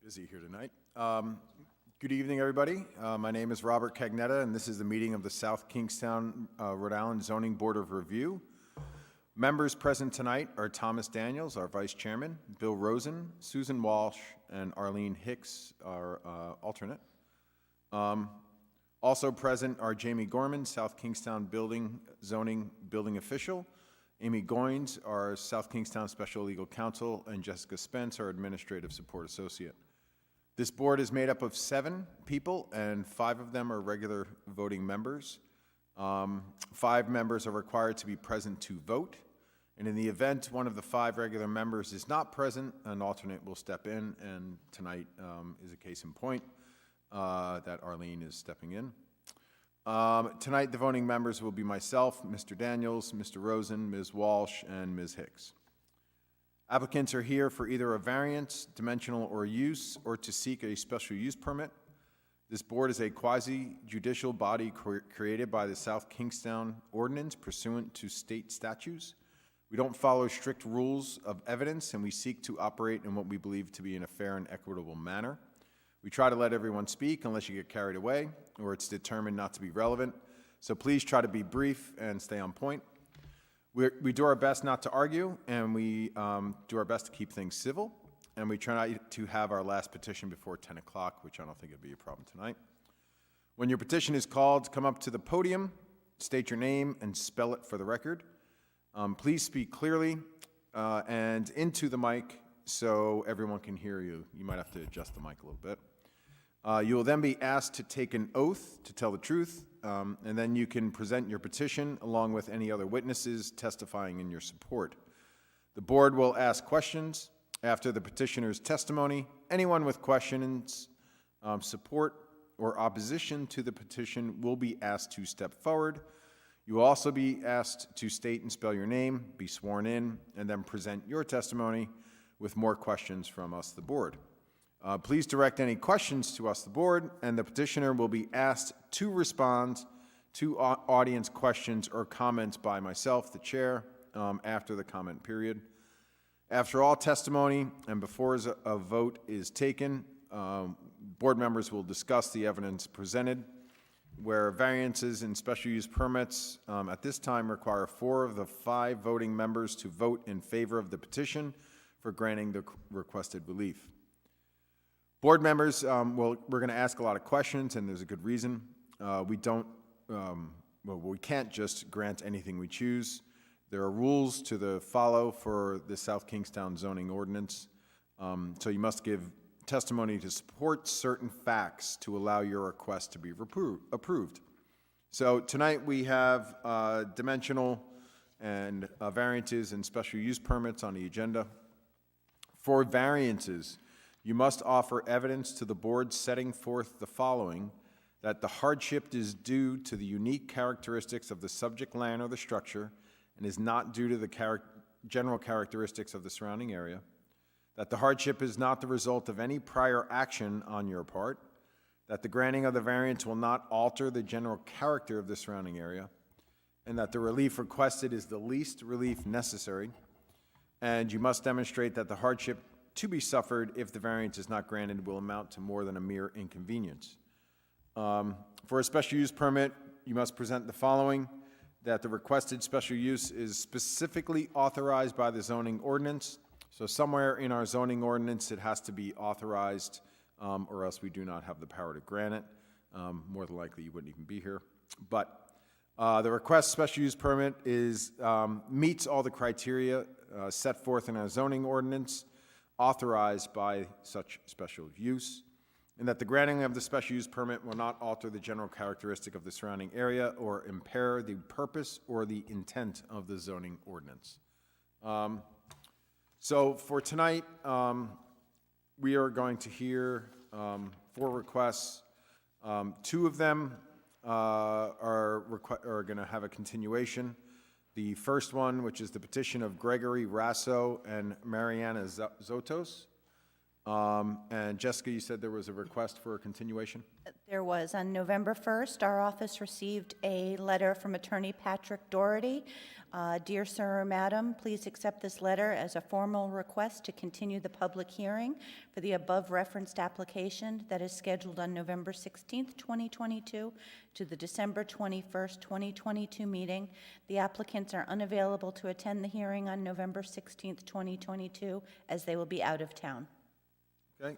Busy here tonight. Good evening, everybody. My name is Robert Cagnetta, and this is the meeting of the South Kingstown, Rhode Island Zoning Board of Review. Members present tonight are Thomas Daniels, our Vice Chairman, Bill Rosen, Susan Walsh, and Arlene Hicks, our alternate. Also present are Jamie Gorman, South Kingstown Zoning Building Official, Amy Goins, our South Kingstown Special Legal Counsel, and Jessica Spence, our Administrative Support Associate. This board is made up of 7 people, and 5 of them are regular voting members. 5 members are required to be present to vote, and in the event one of the 5 regular members is not present, an alternate will step in, and tonight is a case in point that Arlene is stepping in. Tonight the voting members will be myself, Mr. Daniels, Mr. Rosen, Ms. Walsh, and Ms. Hicks. Applicants are here for either a variance, dimensional, or use, or to seek a special use permit. This board is a quasi-judicial body created by the South Kingstown Ordinance pursuant to state statutes. We don't follow strict rules of evidence, and we seek to operate in what we believe to be in a fair and equitable manner. We try to let everyone speak unless you get carried away or it's determined not to be relevant. So please try to be brief and stay on point. We do our best not to argue, and we do our best to keep things civil, and we try not to have our last petition before 10 o'clock, which I don't think would be a problem tonight. When your petition is called, come up to the podium, state your name, and spell it for the record. Please speak clearly and into the mic so everyone can hear you. You might have to adjust the mic a little bit. You will then be asked to take an oath to tell the truth, and then you can present your petition along with any other witnesses testifying in your support. The board will ask questions after the petitioner's testimony. Anyone with questions, support, or opposition to the petition will be asked to step forward. You will also be asked to state and spell your name, be sworn in, and then present your testimony with more questions from us, the board. Please direct any questions to us, the board, and the petitioner will be asked to respond to audience questions or comments by myself, the chair, after the comment period. After all testimony and before a vote is taken, board members will discuss the evidence presented. Where variances and special use permits at this time require 4 of the 5 voting members to vote in favor of the petition for granting the requested relief. Board members, we're going to ask a lot of questions, and there's a good reason. We can't just grant anything we choose. There are rules to follow for the South Kingstown zoning ordinance, so you must give testimony to support certain facts to allow your request to be approved. So tonight we have dimensional and variances and special use permits on the agenda. For variances, you must offer evidence to the board setting forth the following: that the hardship is due to the unique characteristics of the subject land or the structure and is not due to the general characteristics of the surrounding area, that the hardship is not the result of any prior action on your part, that the granting of the variance will not alter the general character of the surrounding area, and that the relief requested is the least relief necessary, and you must demonstrate that the hardship to be suffered if the variance is not granted will amount to more than a mere inconvenience. For a special use permit, you must present the following: that the requested special use is specifically authorized by the zoning ordinance. So somewhere in our zoning ordinance it has to be authorized, or else we do not have the power to grant it. More than likely you wouldn't even be here. But the request special use permit meets all the criteria set forth in our zoning ordinance, authorized by such special use, and that the granting of the special use permit will not alter the general characteristic of the surrounding area or impair the purpose or the intent of the zoning ordinance. So for tonight, we are going to hear 4 requests. 2 of them are going to have a continuation. The first one, which is the petition of Gregory Rasso and Mariana Zotos. And Jessica, you said there was a request for a continuation? There was. On November 1st, our office received a letter from Attorney Patrick Doherty. Dear Sir or Madam, please accept this letter as a formal request to continue the public hearing for the above-referenced application that is scheduled on November 16th, 2022 to the December 21st, 2022 meeting. The applicants are unavailable to attend the hearing on November 16th, 2022, as they will be out of town. Okay,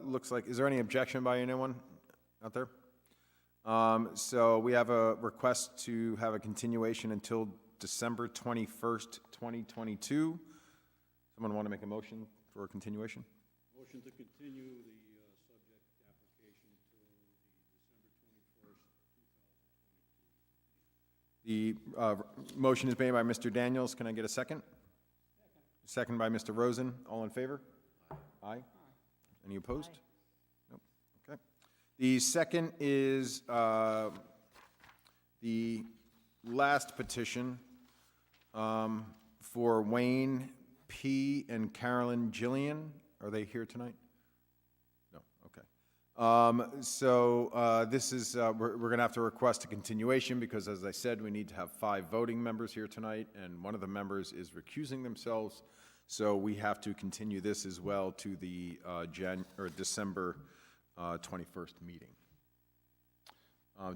looks like, is there any objection by anyone out there? So we have a request to have a continuation until December 21st, 2022. Someone want to make a motion for a continuation? Motion to continue the subject application to the December 21st, 2022. The motion is made by Mr. Daniels. Can I get a second? Second by Mr. Rosen. All in favor? Aye. Any opposed? Nope. Okay. The second is the last petition for Wayne P. and Carolyn Gillian. Are they here tonight? No. Okay. This is, we're going to have to request a continuation because, as I said, we need to have 5 voting members here tonight, and one of the members is recusing themselves. So we have to continue this as well to the December 21st meeting.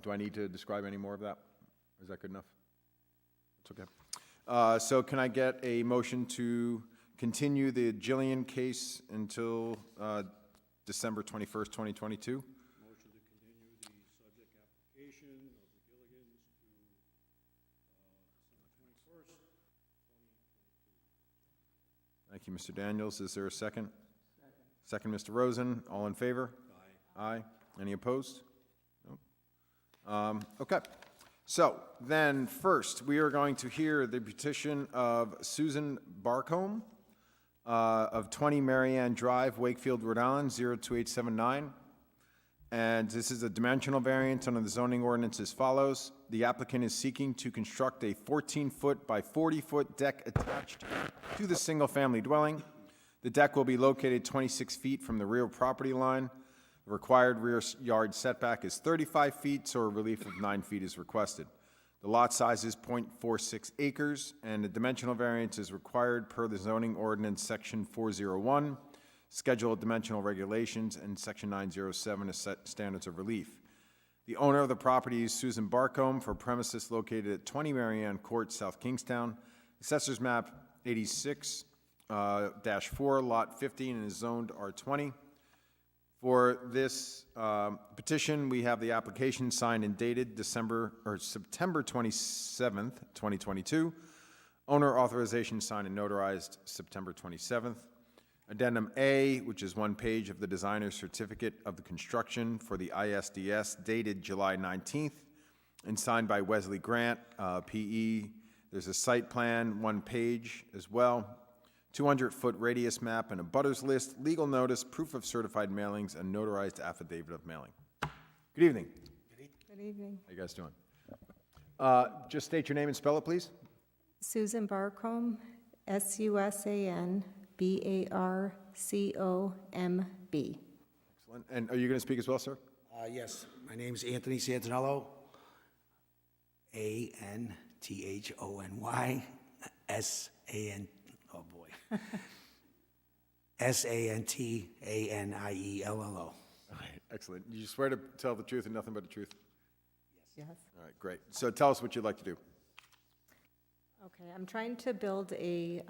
Do I need to describe any more of that? Or is that good enough? It's okay. So can I get a motion to continue the Gillian case until December 21st, 2022? Motion to continue the subject application of the Gilligans to December 21st, 2022. Thank you, Mr. Daniels. Is there a second? Second, Mr. Rosen. All in favor? Aye. Aye. Any opposed? Nope. Okay. So then first, we are going to hear the petition of Susan Barcombe of 20 Marianne Drive, Wakefield, Rhode Island, 02879. And this is a dimensional variance under the zoning ordinance as follows. The applicant is seeking to construct a 14-foot by 40-foot deck attached to the single-family dwelling. The deck will be located 26 feet from the rear property line. The required rear yard setback is 35 feet, so a relief of 9 feet is requested. The lot size is 0.46 acres, and the dimensional variance is required per the zoning ordinance section 401, Schedule of Dimensional Regulations, and section 907 of Standards of Relief. The owner of the property is Susan Barcombe for premises located at 20 Marianne Court, South Kingstown. Assessors map 86-4, lot 50, and is zoned R20. For this petition, we have the application signed and dated September 27th, 2022. Owner authorization signed and notarized September 27th. Addendum A, which is 1 page of the designer's certificate of the construction for the ISDS dated July 19th and signed by Wesley Grant, PE. There's a site plan, 1 page as well. 200-foot radius map and a butters list, legal notice, proof of certified mailings, and notarized affidavit of mailing. Good evening. Good evening. How you guys doing? Just state your name and spell it, please. Susan Barcombe, Susan Barcomb. Excellent. And are you going to speak as well, sir? Yes, my name's Anthony Santinello, Anthony, S-A-N, oh boy, Santianiello. All right, excellent. You swear to tell the truth and nothing but the truth? Yes. All right, great. So tell us what you'd like to do. Okay, I'm trying to build a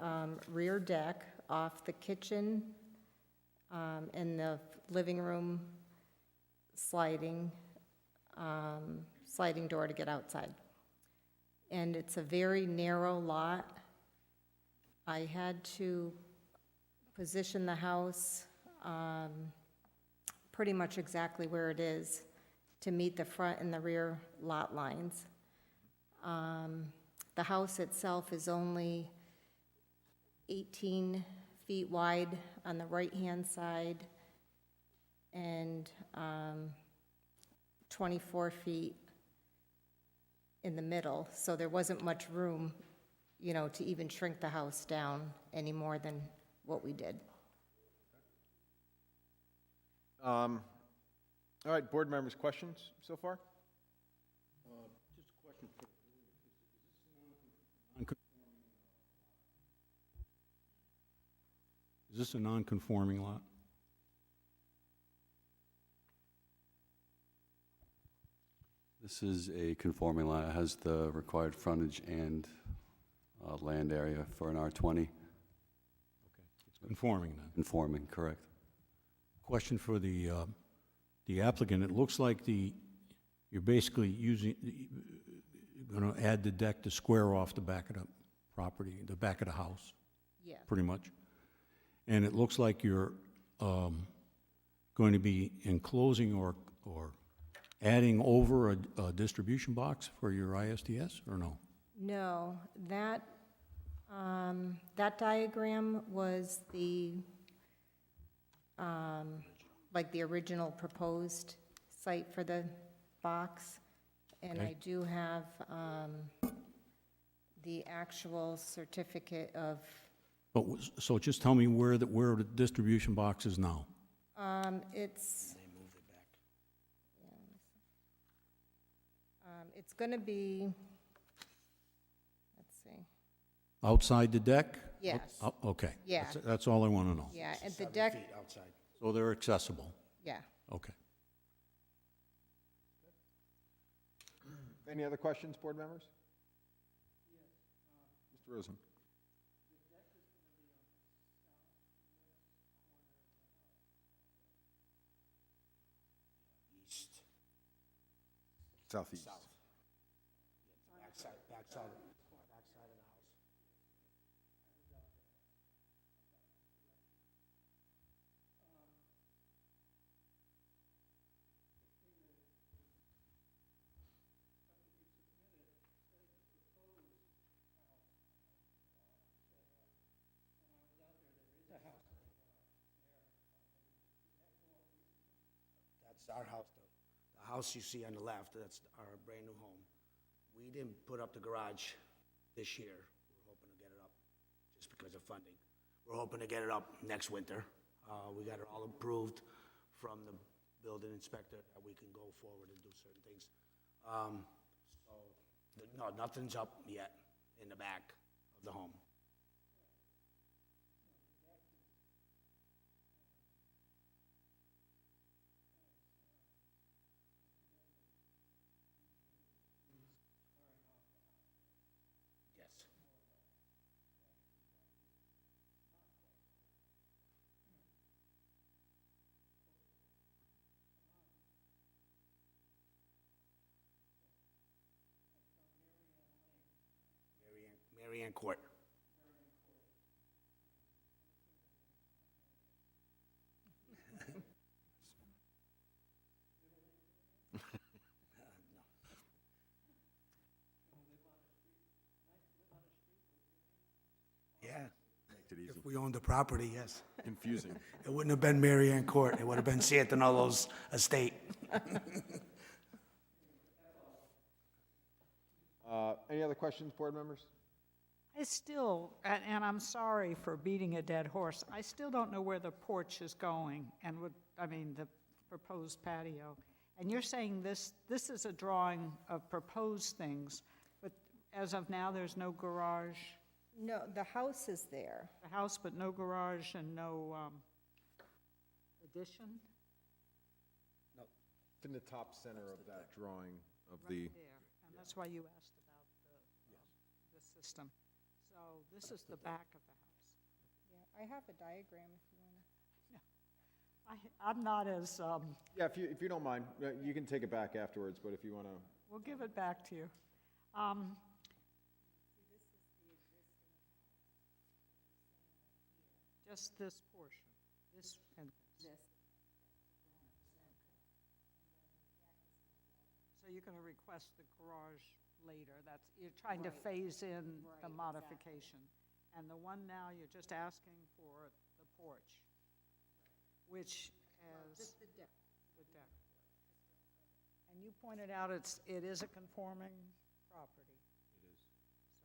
rear deck off the kitchen and the living room sliding door to get outside. And it's a very narrow lot. I had to position the house pretty much exactly where it is to meet the front and the rear lot lines. The house itself is only 18 feet wide on the right-hand side and 24 feet in the middle, so there wasn't much room, you know, to even shrink the house down any more than what we did. All right, board members, questions so far? Just a question for, is this a non-conforming lot? This is a conforming lot. It has the required frontage and land area for an R20. Okay, it's conforming then. Conforming, correct. Question for the applicant. It looks like you're basically going to add the deck to square off the back of the property, the back of the house, Yes. pretty much. And it looks like you're going to be enclosing or adding over a distribution box for your ISDS, or no? No, that diagram was like the original proposed site for the box. And I Okay. do have the actual certificate of, So just tell me where the distribution box is now. it's. It's going to be, let's see, Outside the deck? yes, Okay. Yeah. That's all I want to know. yeah, and the 7 deck, feet outside. So they're accessible? yeah. Okay. Any other questions, board members? Mr. Rosen? East, Southeast. south. Backside of the house. That's our house, though. The house you see on the left, that's our brand-new home. We didn't put up the garage this year. We're hoping to get it up just because of funding. We're hoping to get it up next winter. We got it all approved from the building inspector that we can go forward and do certain things. No, nothing's up yet in the back of the home. Yes. Mary Ann Court. Yeah, Makes it easy. if we owned the property, yes. Confusing. It wouldn't have been Mary Ann Court, it would have been Santinello's estate. Any other questions, board members? I still, and I'm sorry for beating a dead horse, I still don't know where the porch is going and the proposed patio. And you're saying this is a drawing of proposed things, but as of now, there's no garage, No, the house is there. the house, but no garage and no addition? It's in the top center of that drawing of Right the, there, and that's why you asked about the system. So this is the back of the house. Yeah, I have a diagram if you want to. I'm not as, yeah, if you don't mind, you can take it back afterwards, but if you want to, we'll give it back to you. Just this portion, this and this. So you're going to request the garage later, you're trying to phase in the modification. And the one now, you're just asking for the porch, which has. Just the deck. The deck. And you pointed out it is a conforming property. It is.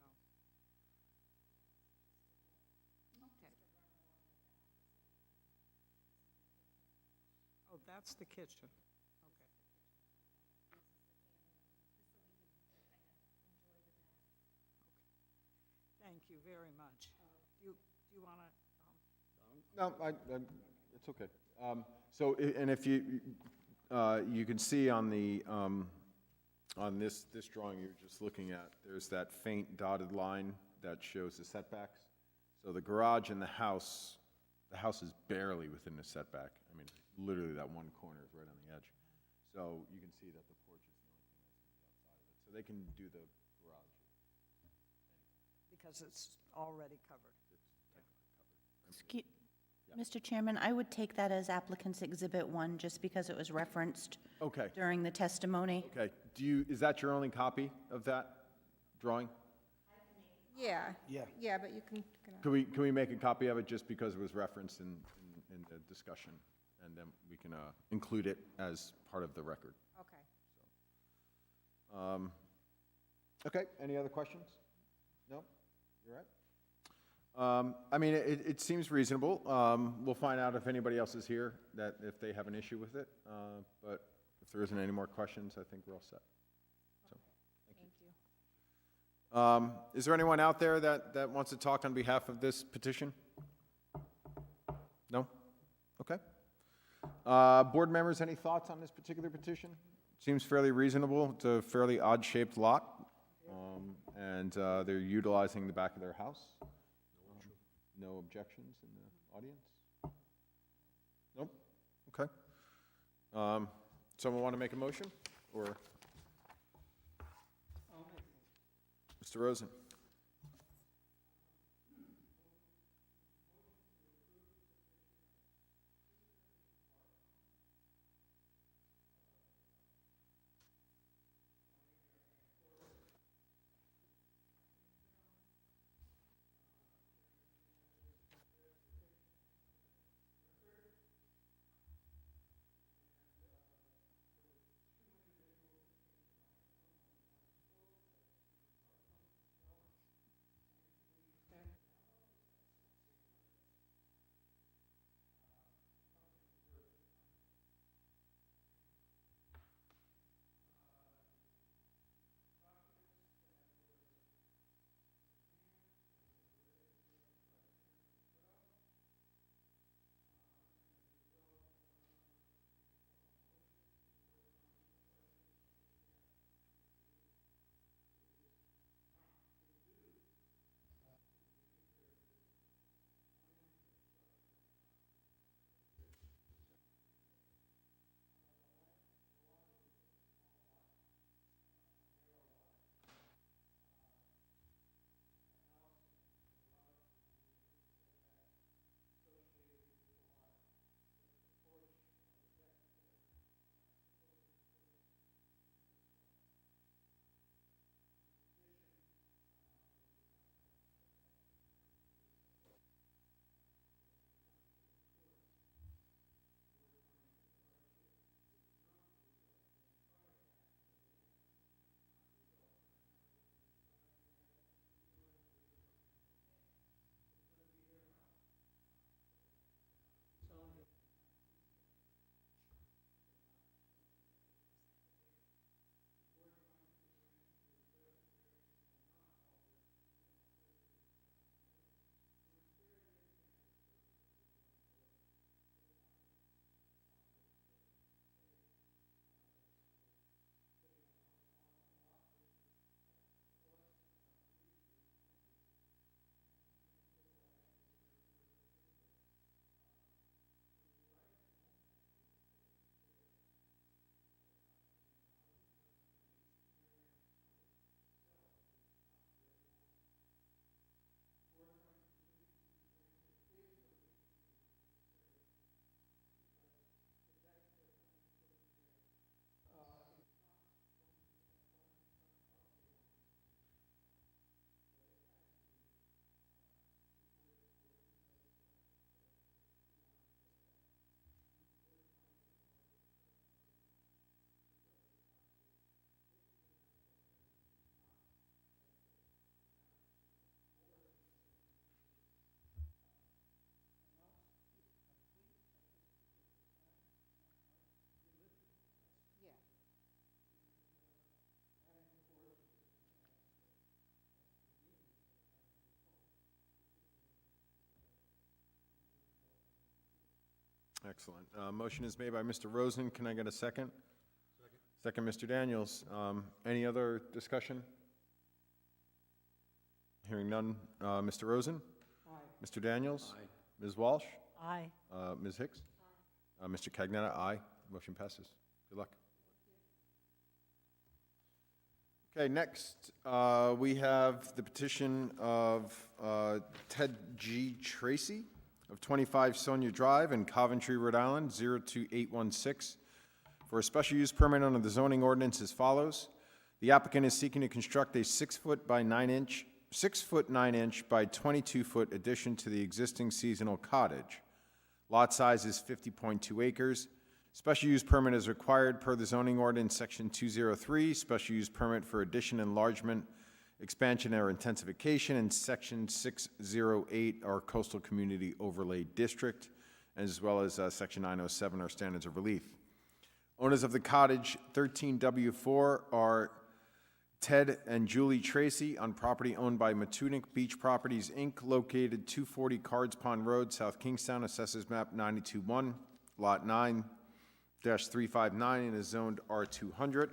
So. Okay. Oh, that's the kitchen. Okay. Thank you very much. Do you want to, No, it's okay. And if you, you can see on the, on this drawing you're just looking at, there's that faint dotted line that shows the setbacks. So the garage and the house is barely within the setback. I mean, literally that one corner is right on the edge. So you can see that the porch is the only thing that's outside of it. So they can do the garage. because it's already covered. Mr. Chairman, I would take that as applicant's Exhibit 1, just because it was referenced Okay, during the testimony. okay. Is that your only copy of that drawing? Yeah. Yeah. Yeah, but you can, Can we make a copy of it just because it was referenced in the discussion? And then we can include it as part of the record. okay. Okay, any other questions? No? You're right? I mean, it seems reasonable. We'll find out if anybody else is here, that if they have an issue with it. But if there isn't any more questions, I think we're all set. So, Thank you. is there anyone out there that wants to talk on behalf of this petition? No? Okay. Board members, any thoughts on this particular petition? Seems fairly reasonable. It's a fairly odd-shaped lot, and they're utilizing the back of their house. No objections in the audience? Nope? Okay. Someone want to make a motion, or? Mr. Rosen? Excellent. Motion is made by Mr. Rosen. Can I get a second? Second, Mr. Daniels. Any other discussion? Hearing none. Mr. Rosen? Aye. Mr. Daniels? Aye. Ms. Walsh? Aye. Ms. Hicks? Mr. Cagnetta? Aye. Motion passes. Good luck. Okay, next, we have the petition of Ted G. Tracy of 25 Sonia Drive in Coventry, Rhode Island, 02816, for a special use permit under the zoning ordinance as follows. The applicant is seeking to construct a 6-foot by 9-inch, 6-foot 9-inch by 22-foot addition to the existing seasonal cottage. Lot size is 50.2 acres. Special use permit is required per the zoning ordinance, section 203, special use permit for addition, enlargement, expansion, or intensification, and section 608, our coastal community overlay district, as well as section 907, our standards of relief. Owners of the cottage 13W4 are Ted and Julie Tracy on property owned by Matunic Beach Properties, Inc., located 240 Cards Pond Road, South Kingstown, Assessors Map 92-1, Lot 9-359, and is zoned R200.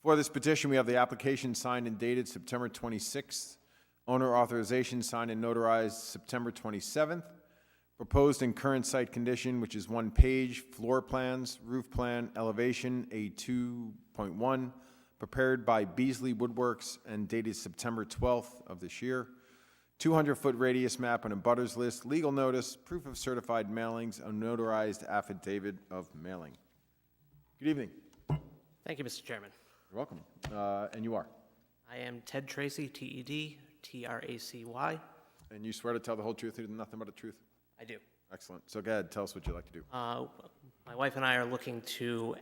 For this petition, we have the application signed and dated September 26th, owner authorization signed and notarized September 27th, proposed and current site condition, which is 1 page, floor plans, roof plan, elevation, A2.1, prepared by Beasley Woodworks and dated September 12th of this year. 200-foot radius map and a butters list, legal notice, proof of certified mailings, a notarized affidavit of mailing. Good evening. Thank you, Mr. Chairman. You're welcome. And you are? I am Ted Tracy, T-E-D, T-R-A-C-Y. And you swear to tell the whole truth and nothing but the truth? I do. Excellent. So go ahead, tell us what you'd like to do. My wife and I are looking to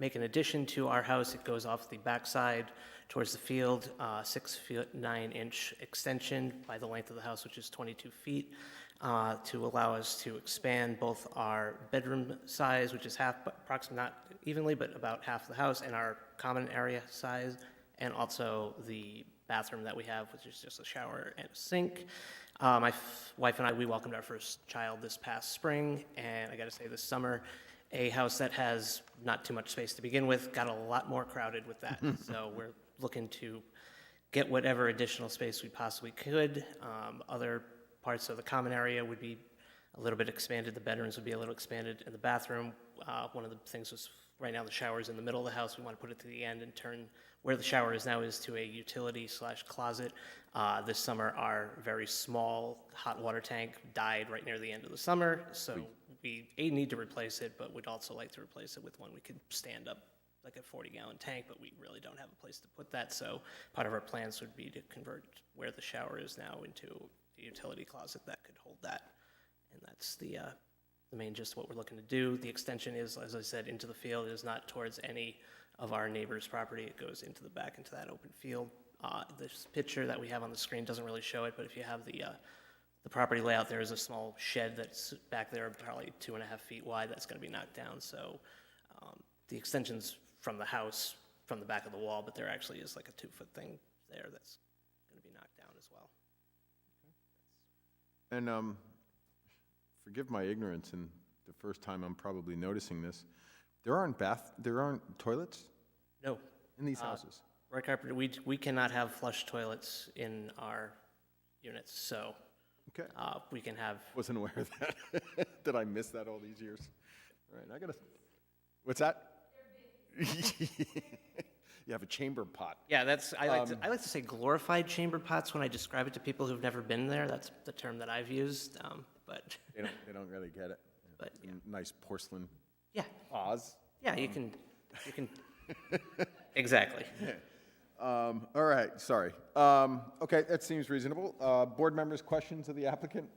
make an addition to our house. It goes off the backside towards the field, 6-foot 9-inch extension by the length of the house, which is 22 feet, to allow us to expand both our bedroom size, which is approximately, not evenly, but about half the house, and our common area size, and also the bathroom that we have, which is just a shower and a sink. My wife and I, we welcomed our first child this past spring, and I gotta say this summer, a house that has not too much space to begin with got a lot more crowded with that. So we're looking to get whatever additional space we possibly could. Other parts of the common area would be a little bit expanded. The bedrooms would be a little expanded. In the bathroom, one of the things was, right now the shower is in the middle of the house. We want to put it to the end and turn where the shower is now is to a utility/closet. This summer, our very small hot water tank died right near the end of the summer, so we need to replace it, but would also like to replace it with one we could stand up, like a 40-gallon tank, but we really don't have a place to put that, so part of our plans would be to convert where the shower is now into a utility closet that could hold that, and that's the main gist of what we're looking to do. The extension is, as I said, into the field. It is not towards any of our neighbor's property. It goes into the back, into that open field. This picture that we have on the screen doesn't really show it, but if you have the property layout, there is a small shed that's back there, probably 2.5 feet wide, that's going to be knocked down. So the extension's from the house, from the back of the wall, but there actually is like a 2-foot thing there that's going to be knocked down as well. And forgive my ignorance, and the first time I'm probably noticing this, there aren't toilets No. in these houses? Roy Carpenter, we cannot have flush toilets in our units, so Okay. we can have, Wasn't aware of that. Did I miss that all these years? All right, I gotta, what's that? You have a chamber pot. yeah, that's, I like to say glorified chamber pots when I describe it to people who've never been there. That's the term that I've used, but, They don't really get it. but, yeah. Nice porcelain Yeah, vase. yeah, you can, exactly. All right, sorry. Okay, that seems reasonable. Board members, questions of the applicant?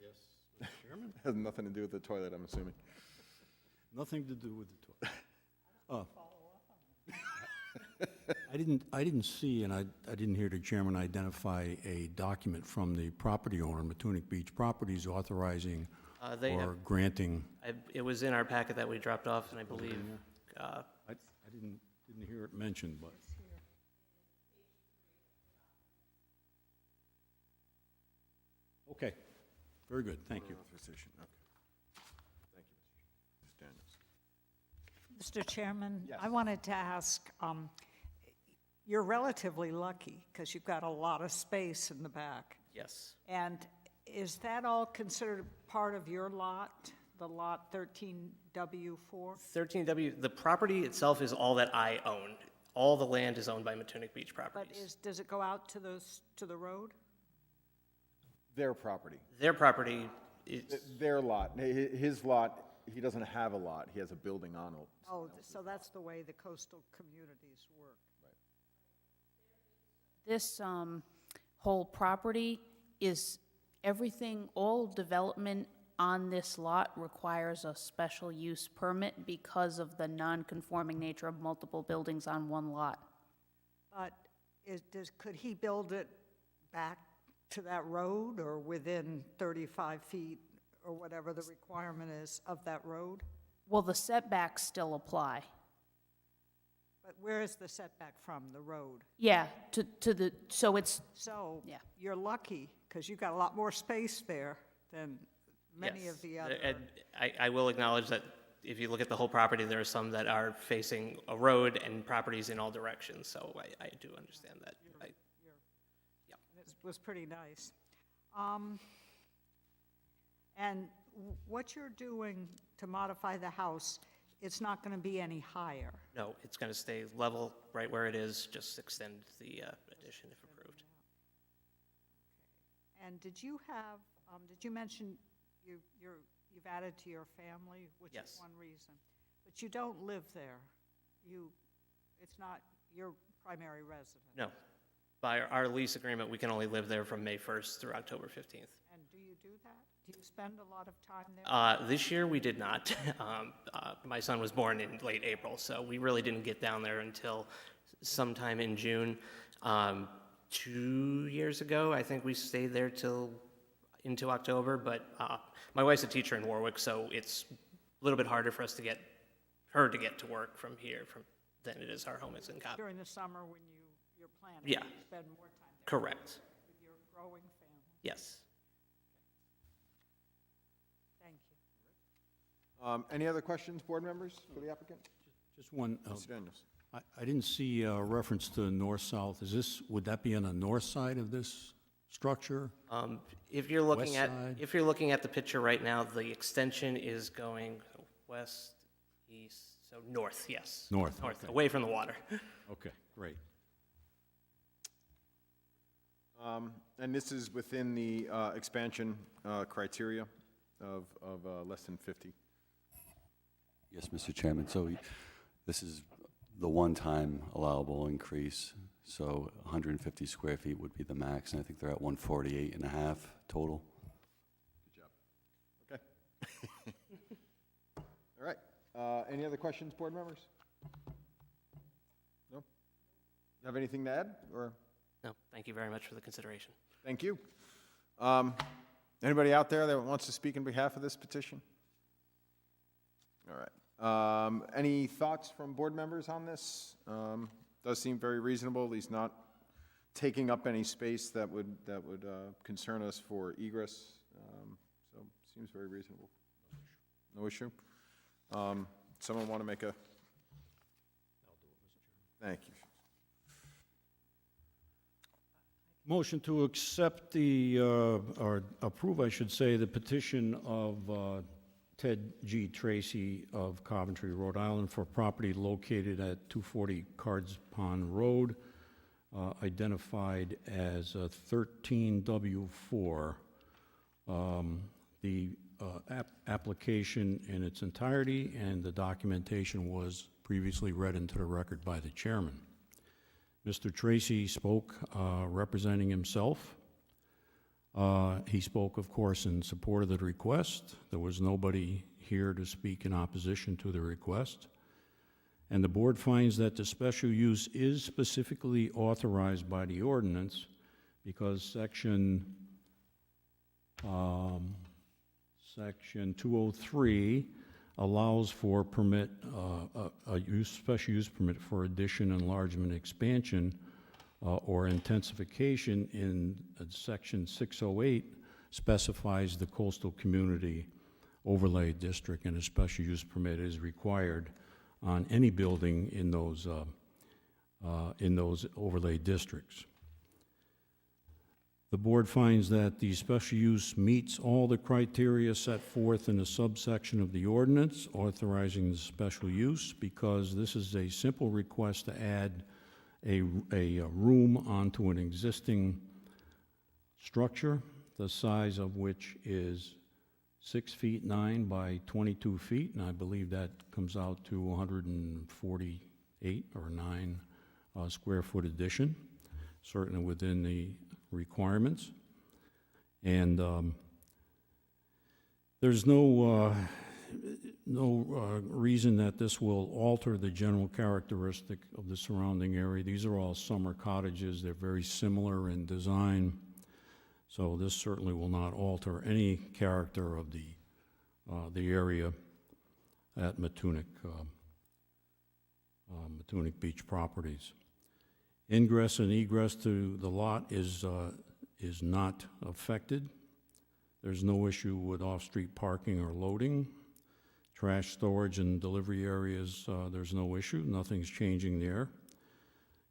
Yes, Mr. Chairman? Has nothing to do with the toilet, I'm assuming. Nothing to do with the toilet. I didn't see, and I didn't hear the chairman identify a document from the property owner, Matunic Beach Properties, authorizing They have, or granting. it was in our packet that we dropped off, and I believe, I didn't hear it mentioned, but. Okay, very good, thank you. Authorization, okay. Mr. Chairman, Yes. I wanted to ask, you're relatively lucky because you've got a lot of space in the back. Yes. And is that all considered part of your lot, the lot 13W4? 13W, the property itself is all that I own. All the land is owned by Matunic Beach But Properties. does it go out to the road? Their property, Their property is, their lot, his lot, he doesn't have a lot, he has a building on it. Oh, so that's the way the coastal communities work. This whole property is everything, all development on this lot requires a special use permit because of the non-conforming nature of multiple buildings on one lot. But could he build it back to that road or within 35 feet or whatever the requirement is of that road? Well, the setbacks still apply. But where is the setback from, the road? Yeah, to the, so it's, So Yeah. you're lucky because you've got a lot more space there than many yes. of the other. And I will acknowledge that if you look at the whole property, there are some that are facing a road and properties in all directions, so I do understand that. It was pretty nice. And what you're doing to modify the house, it's not going to be any higher. No, it's going to stay level right where it is, just extend the addition if approved. And did you mention you've added to your family, which is Yes. one reason, but you don't live there? It's not your primary residence? No. By our lease agreement, we can only live there from May 1st through October 15th. And do you do that? Do you spend a lot of time there? This year, we did not. My son was born in late April, so we really didn't get down there until sometime in June. 2 years ago, I think we stayed there till into October, but my wife's a teacher in Warwick, so it's a little bit harder for us to get her to get to work from here than it is our home is in Cobb. During the summer when you're planning? Yeah. You spend more time there Correct. with your growing family? Yes. Thank you. Any other questions, board members, for the applicant? Just one, Mr. Daniels? I didn't see a reference to north-south. Would that be on the north side of this structure? If you're looking West at, side? if you're looking at the picture right now, the extension is going west, east, so north, yes. North, North, okay. away from the water. Okay, great. And this is within the expansion criteria of less than 50? Yes, Mr. Chairman, so this is the one-time allowable increase, so 150 square feet would be the max, and I think they're at 148 and a half total. Okay. All right. Any other questions, board members? No? Have anything to add, or? No, thank you very much for the consideration. Thank you. Anybody out there that wants to speak on behalf of this petition? All right. Any thoughts from board members on this? Does seem very reasonable. He's not taking up any space that would concern us for egress. So seems very reasonable. No issue. Someone want to make a? I'll do it, Mr. Chairman. Thank you. Motion to accept or approve, I should say, the petition of Ted G. Tracy of Coventry, Rhode Island, for property located at 240 Cards Pond Road, identified as 13W4. The application in its entirety and the documentation was previously read into the record by the chairman. Mr. Tracy spoke representing himself. He spoke, of course, in support of the request. There was nobody here to speak in opposition to the request. And the board finds that the special use is specifically authorized by the ordinance because Section 203 allows for permit, special use permit for addition, enlargement, expansion, or intensification. In Section 608 specifies the coastal community overlay district, and a special use permit is required on any building in those overlay districts. The board finds that the special use meets all the criteria set forth in the subsection of the ordinance authorizing the special use, because this is a simple request to add a room onto an existing structure, the size of which is 6 feet 9 by 22 feet, and I believe that comes out to 148 or 9 square foot addition, certainly within the requirements. And there's no reason that this will alter the general characteristic of the surrounding area. These are all summer cottages. They're very similar in design. So this certainly will not alter any character of the area at Matunic Beach Properties. Ingress and egress to the lot is not affected. There's no issue with off-street parking or loading. Trash storage and delivery areas, there's no issue. Nothing's changing there.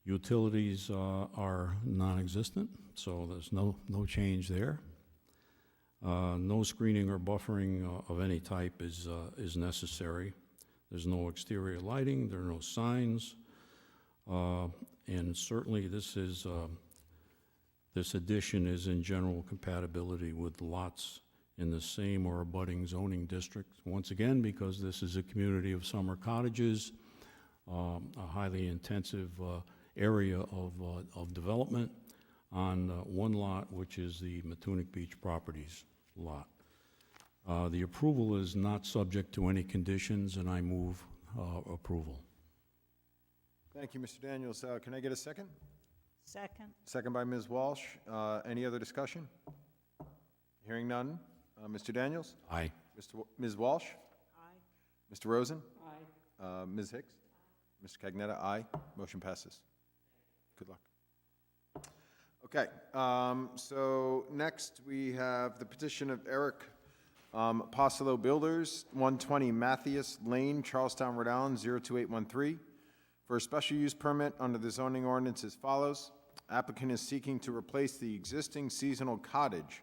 Utilities are non-existent, so there's no change there. No screening or buffering of any type is necessary. There's no exterior lighting, there are no signs, and certainly this addition is in general compatibility with lots in the same or abutting zoning district. Once again, because this is a community of summer cottages, a highly intensive area of development on one lot, which is the Matunic Beach Properties lot. The approval is not subject to any conditions, and I move approval. Thank you, Mr. Daniels. Can I get a second? Second. Second by Ms. Walsh. Any other discussion? Hearing none. Mr. Daniels? Aye. Ms. Walsh? Aye. Mr. Rosen? Aye. Ms. Hicks? Mr. Cagnetta? Aye. Motion passes. Good luck. Okay, so next we have the petition of Eric Apostolo Builders, 120 Matthias Lane, Charlestown, Rhode Island, 02813, for a special use permit under the zoning ordinance as follows. Applicant is seeking to replace the existing seasonal cottage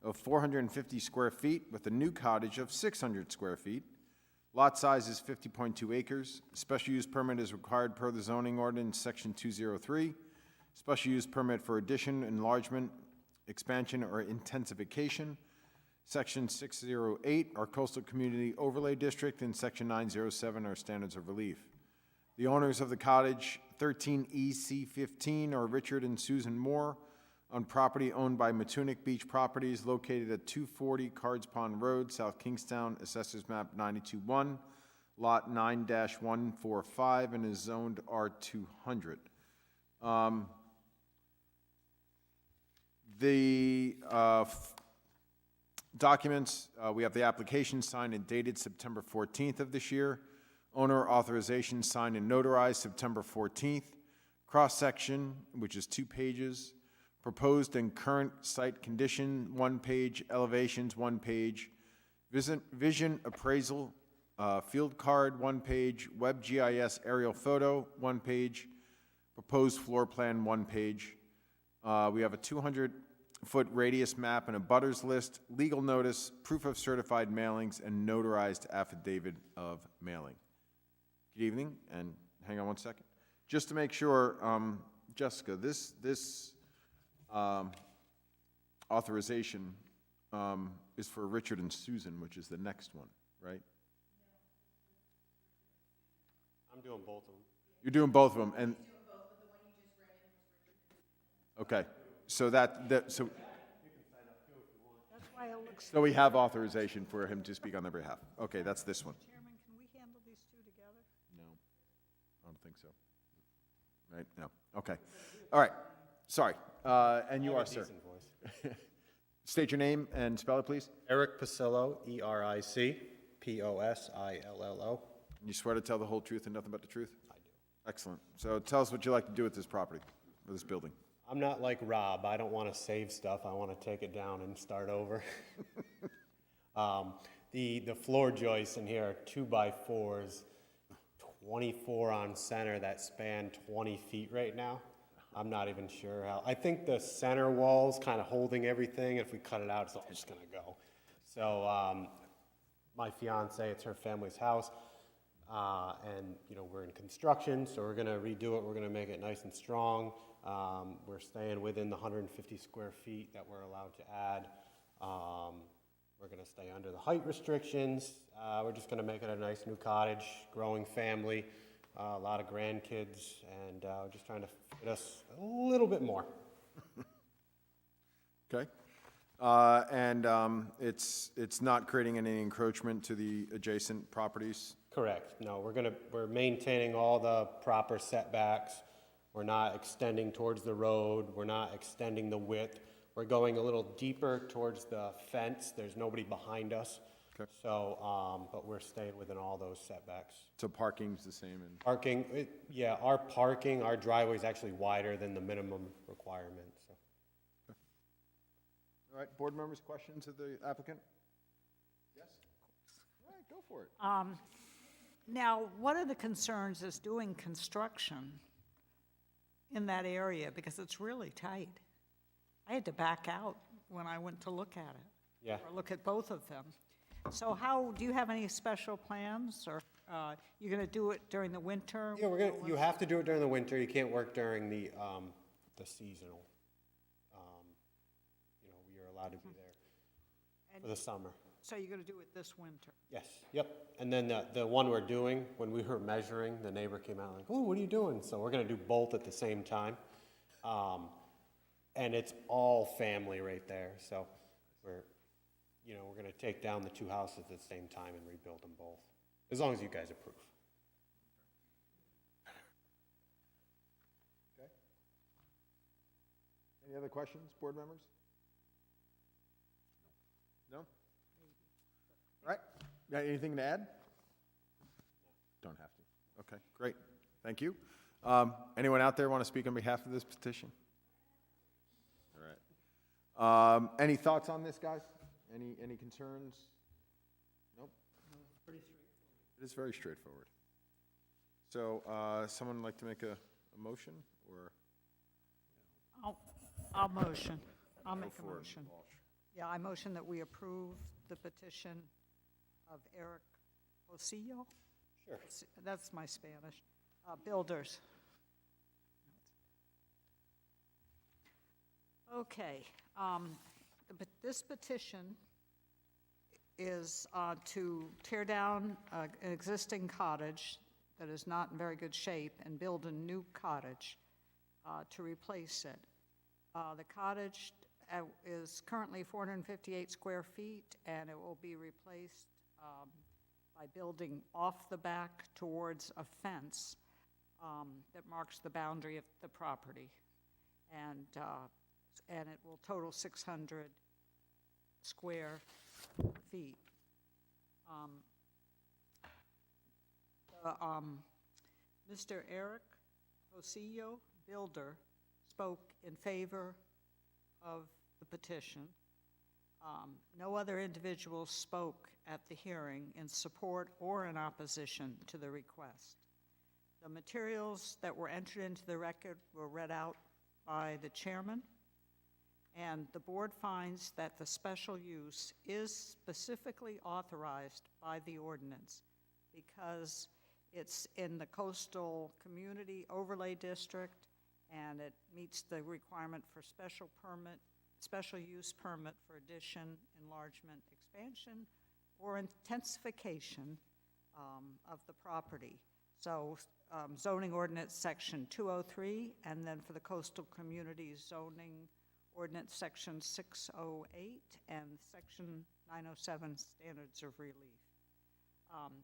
of 450 square feet with a new cottage of 600 square feet. Lot size is 50.2 acres. Special use permit is required per the zoning ordinance, section 203. Special use permit for addition, enlargement, expansion, or intensification. Section 608 are coastal community overlay district, and section 907 are standards of relief. The owners of the cottage, 13 EC 15, are Richard and Susan Moore, on property owned by Matunic Beach Properties located at 240 Cards Pond Road, South Kingstown, Assessors Map 92-1, Lot 9-145, and is zoned R200. The documents, we have the application signed and dated September 14th of this year. Owner authorization signed and notarized September 14th. Cross-section, which is 2 pages. Proposed and current site condition, 1 page. Elevations, 1 page. Vision appraisal, field card, 1 page. WebGIS aerial photo, 1 page. Proposed floor plan, 1 page. We have a 200-foot radius map and a butters list, legal notice, proof of certified mailings, and notarized affidavit of mailing. Good evening, and hang on 1 second. Just to make sure, Jessica, this authorization is for Richard and Susan, which is the next one, right? I'm doing both of them. You're doing both of them, and... Okay, so so That's why it looks. so we have authorization for him to speak on their behalf. Okay, that's this one. Chairman, can we handle these two together? No, I don't think so. Right? No. Okay. All right. Sorry. And you are, sir. Decent voice. State your name and spell it, please. Eric Pasillo, E-R-I-C, P-O-S-I-L-L-O. You swear to tell the whole truth and nothing but the truth? I do. Excellent. So tell us what you like to do with this property, or this building. I'm not like Rob. I don't want to save stuff. I want to take it down and start over. The floor joists in here are 2x4s, 24 on center that span 20 feet right now. I'm not even sure how. I think the center wall's kind of holding everything. If we cut it out, it's all just gonna go. So, my fiance, it's her family's house, and, you know, we're in construction, so we're gonna redo it. We're gonna make it nice and strong. We're staying within the 150 square feet that we're allowed to add. We're gonna stay under the height restrictions. We're just gonna make it a nice new cottage, growing family, a lot of grandkids, and just trying to fit us a little bit more. Okay. It's not creating any encroachment to the adjacent properties? Correct. No, we're maintaining all the proper setbacks. We're not extending towards the road. We're not extending the width. We're going a little deeper towards the fence. There's nobody behind us. Okay. So, but we're staying within all those setbacks. So parking's the same and, Parking, our driveway's actually wider than the minimum requirement, so. all right, board members, questions of the applicant? Yes? All right, go for it. Now, what are the concerns is doing construction in that area, because it's really tight? I had to back out when I went to look at it. Yeah. Or look at both of them. So do you have any special plans, or you're gonna do it during the winter? Yeah, you have to do it during the winter. You can't work during the seasonal. You know, you're allowed to be there for the summer. So you're gonna do it this winter? Yes, yep. And then the one we're doing, when we were measuring, the neighbor came out like, oh, what are you doing? So we're gonna do both at the same time. And it's all family right there, so we're gonna take down the two houses at the same time and rebuild them both, as long as you guys approve. Okay. Any other questions, board members? No? All right, got anything to add? Don't have to. Okay, great, thank you. Anyone out there want to speak on behalf of this petition? All right. Any thoughts on this, guys? Any concerns? Nope. Pretty straightforward. It is very straightforward. So, someone like to make a motion, or? I'll motion. I'll make a for it, motion. Walsh. Yeah, I motion that we approve the petition of Eric Osillo. Sure. That's my Spanish. Builders. Okay. This petition is to tear down an existing cottage that is not in very good shape and build a new cottage to replace it. The cottage is currently 458 square feet, and it will be replaced by building off the back towards a fence that marks the boundary of the property. And it will total 600 square feet. Mr. Eric Osillo, builder, spoke in favor of the petition. No other individuals spoke at the hearing in support or in opposition to the request. The materials that were entered into the record were read out by the chairman, and the board finds that the special use is specifically authorized by the ordinance because it's in the coastal community overlay district, and it meets the requirement for special use permit for addition, enlargement, expansion, or intensification of the property. So zoning ordinance section 203, and then for the coastal communities zoning ordinance section 608 and section 907 standards of relief.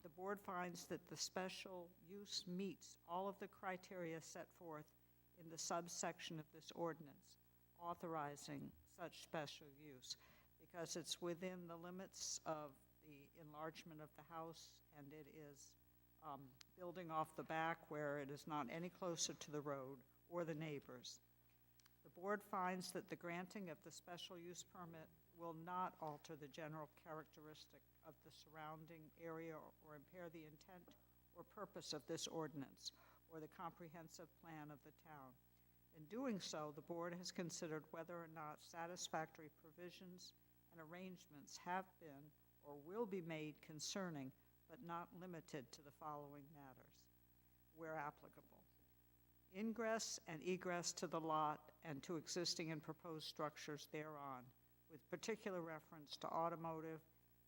The board finds that the special use meets all of the criteria set forth in the subsection of this ordinance authorizing such special use because it's within the limits of the enlargement of the house, and it is building off the back where it is not any closer to the road or the neighbors. The board finds that the granting of the special use permit will not alter the general characteristic of the surrounding area or impair the intent or purpose of this ordinance or the comprehensive plan of the town. In doing so, the board has considered whether or not satisfactory provisions and arrangements have been or will be made concerning, but not limited to, the following matters, where applicable: ingress and egress to the lot and to existing and proposed structures thereon, with particular reference to automotive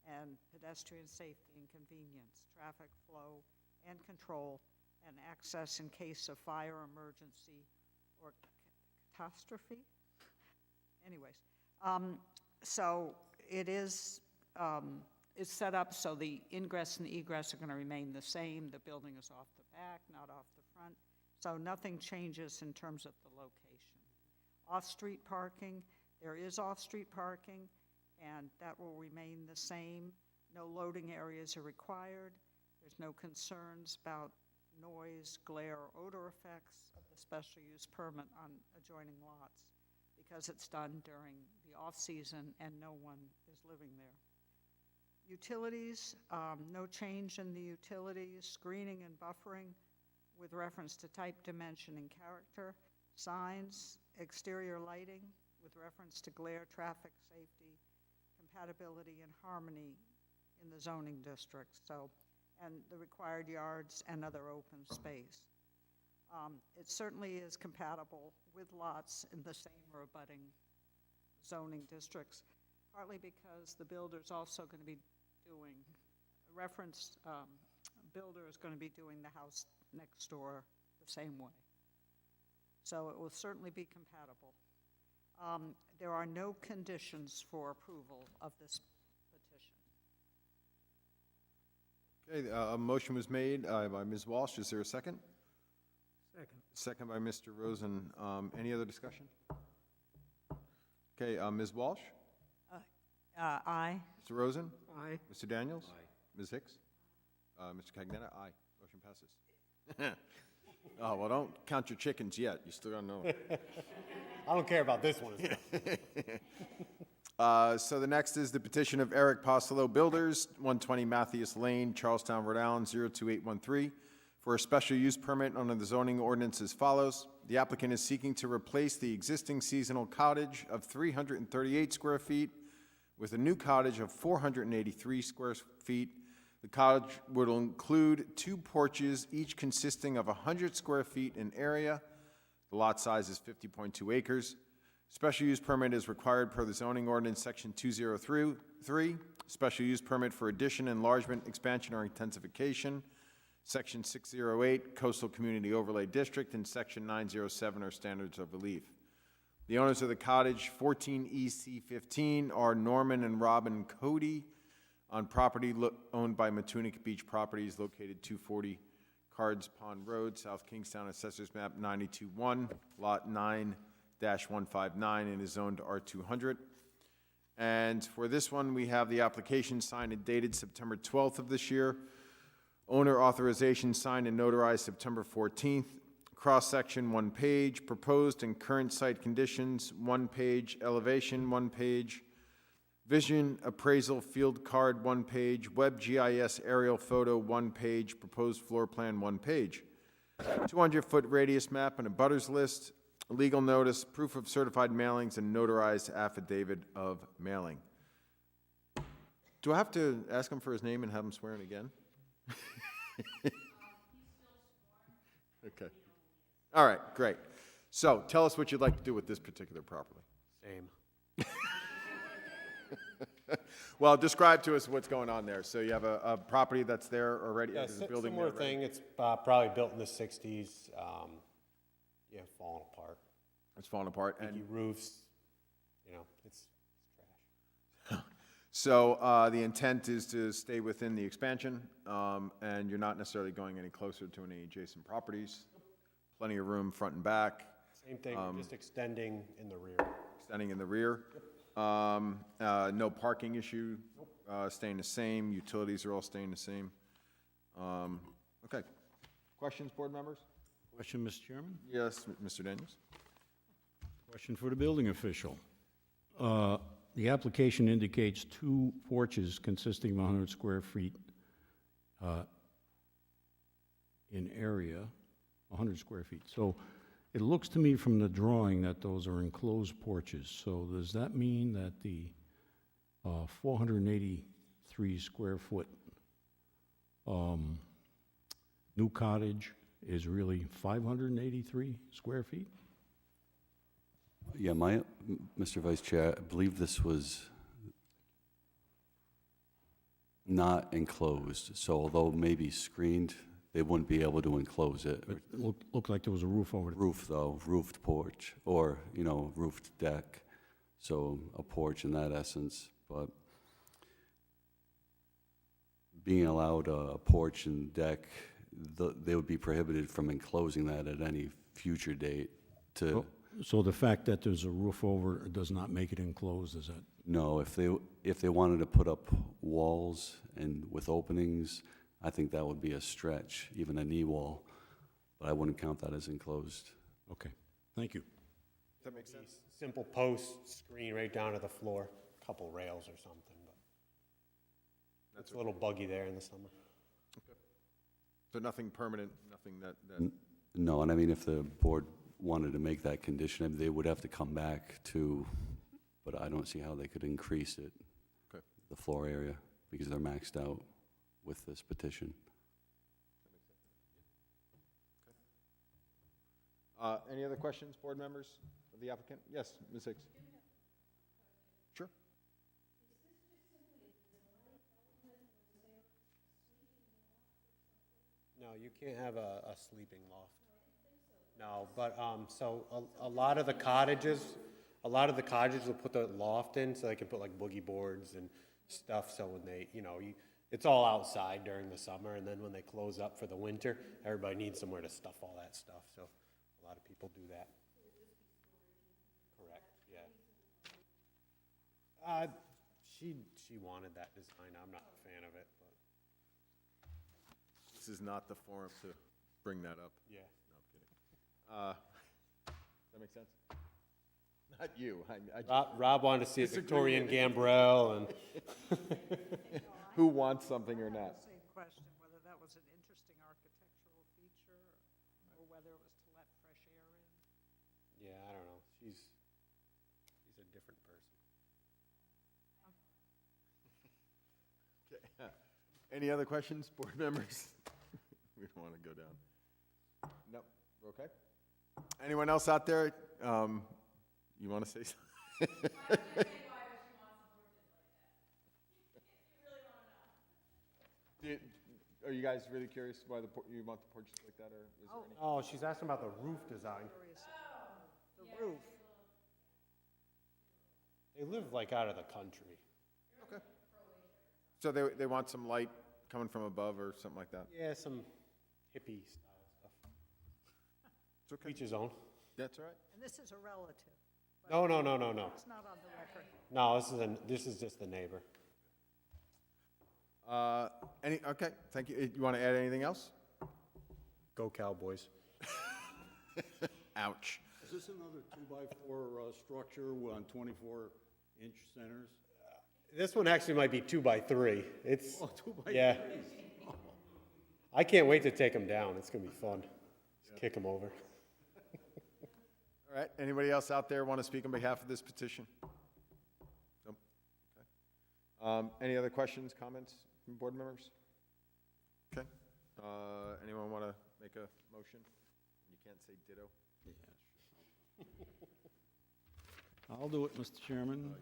and pedestrian safety and convenience, traffic flow and control, and access in case of fire, emergency, or catastrophe. Anyways, so it is, it's set up so the ingress and egress are going to remain the same. The building is off the back, not off the front, so nothing changes in terms of the location. Off-street parking, there is off-street parking, and that will remain the same. No loading areas are required. There's no concerns about noise, glare, or odor effects of the special use permit on adjoining lots because it's done during the off-season and no one is living there. Utilities, no change in the utilities, screening and buffering with reference to type, dimension, and character. Signs, exterior lighting with reference to glare, traffic safety, compatibility, and harmony in the zoning district, so, and the required yards and other open space. It certainly is compatible with lots in the same or abutting zoning districts, partly because the builder's also going to be doing, referenced builder is going to be doing the house next door the same way. So it will certainly be compatible. There are no conditions for approval of this petition. Okay, a motion was made by Ms. Walsh. Is there a second? Second. Second by Mr. Rosen. Any other discussion? Okay, Ms. Walsh? Aye. Mr. Rosen? Aye. Mr. Daniels? Aye. Ms. Hicks? Mr. Cagnetta? Aye. Motion passes. Oh, well, don't count your chickens yet. You still don't know. I don't care about this one. So the next is the petition of Eric Postolo Builders, 120 Mathias Lane, Charlestown, Rhode Island, 02813, for a special use permit under the zoning ordinance as follows. The applicant is seeking to replace the existing seasonal cottage of 338 square feet with a new cottage of 483 square feet. The cottage would include 2 porches, each consisting of 100 square feet in area. The lot size is 50.2 acres. Special use permit is required per the zoning ordinance, section 203. Special use permit for addition, enlargement, expansion, or intensification. Section 608, Coastal Community Overlay District, and section 907 are standards of relief. The owners of the cottage, 14 EC 15, are Norman and Robin Cody, on property owned by Matunic Beach Properties located 240 Cards Pond Road, South Kingstown, Assessors Map 92-1, Lot 9-159, and is zoned R200. And for this one, we have the application signed and dated September 12th of this year. Owner authorization signed and notarized September 14th. Cross-section 1 page, proposed and current site conditions 1 page, elevation 1 page, vision appraisal field card 1 page, web GIS aerial photo 1 page, proposed floor plan 1 page, 200-foot radius map and a butters list, legal notice, proof of certified mailings, and notarized affidavit of mailing. Do I have to ask him for his name and have him swear in again? Okay. All right, great. So tell us what you'd like to do with this particular property. Same. Well, describe to us what's going on there. So you have a property that's there already? Yeah, there's a building similar there already? thing. It's probably built in the 60s. Yeah, falling apart. It's falling apart. Leaky And roofs. You know, it's trash. so the intent is to stay within the expansion, and you're not necessarily going any closer to any adjacent properties. Plenty of room front and back, Same thing, just extending in the rear. extending in the rear. No parking issue, staying the same. Utilities are all staying the same. Okay. Questions, board members? Question, Mr. Chairman? Yes, Mr. Daniels? Question for the building official. The application indicates 2 porches consisting of 100 square feet in area, 100 square feet. So it looks to me from the drawing that those are enclosed porches. So does that mean that the 483 square foot new cottage is really 583 square feet? Yeah, Mr. Vice Chair, I believe this was not enclosed, so although maybe screened, they wouldn't be able to enclose it. It looked like there was a roof over it. Roof, though, roofed porch, or, roofed deck, so a porch in that essence, but being allowed a porch and deck, they would be prohibited from enclosing that at any future date to, So the fact that there's a roof over it does not make it enclosed, is that? no, if they wanted to put up walls and with openings, I think that would be a stretch, even a knee wall, but I wouldn't count that as enclosed. Okay, thank you. Does that make sense? Simple post, screen right down to the floor, couple rails or something, but it's a little buggy there in the summer. So nothing permanent, nothing that, No, and I mean, if the board wanted to make that condition, they would have to come back to, but I don't see how they could increase it, Okay. the floor area, because they're maxed out with this petition. Any other questions, board members of the applicant? Yes, Ms. Hicks? Sure. No, you can't have a sleeping loft. No, but, so a lot of the cottages will put the loft in so they can put like boogie boards and stuff, so when they, it's all outside during the summer, and then when they close up for the winter, everybody needs somewhere to stuff all that stuff, so a lot of people do that. Correct, yeah. She wanted that design, I'm not a fan of it, but, This is not the forum to bring that up. yeah. No, I'm kidding. Does that make sense? Not you. Rob wanted to see a Victorian gambrel, and Who wants something or not? Same question, whether that was an interesting architectural feature or whether it was to let fresh air in. yeah, I don't know, she's a different person. Okay. Any other questions, board members? We don't want to go down. No, we're okay? Anyone else out there? You want to say something? Are you guys really curious why you want the porches like that, or is there any? Oh, she's asking about the roof design. The roof. They live like out of the country. Okay. So they want some light coming from above or something like that? Yeah, some hippie style stuff. It's okay. Each his own. That's all right. And this is a relative. No. It's not on the record. No, this is just the neighbor. Okay, thank you. You want to add anything else? Go Cowboys. Ouch. Is this another 2x4 structure on 24-inch centers? This one actually might be 2x3. It's, 2x3s. yeah. I can't wait to take them down. It's gonna be fun. Just kick them over. All right, anybody else out there want to speak on behalf of this petition? Nope. Okay. Any other questions, comments from board members? Okay. Anyone want to make a motion? You can't say ditto. I'll do it, Mr. Chairman.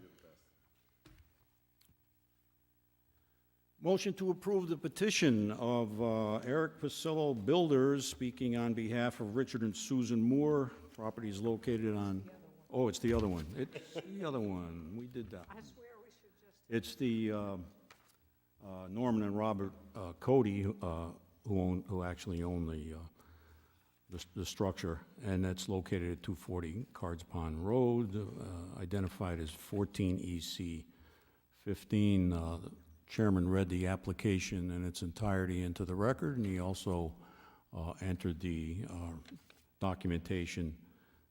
Motion to approve the petition of Eric Pasillo Builders, speaking on behalf of Richard and Susan Moore. Property is located on, oh, it's the other one. It's the other one. We did that. I swear we should just, It's the Norman and Robert Cody who actually own the structure, and that's located at 240 Cards Pond Road, identified as 14 EC 15. The chairman read the application in its entirety into the record, and he also entered the documentation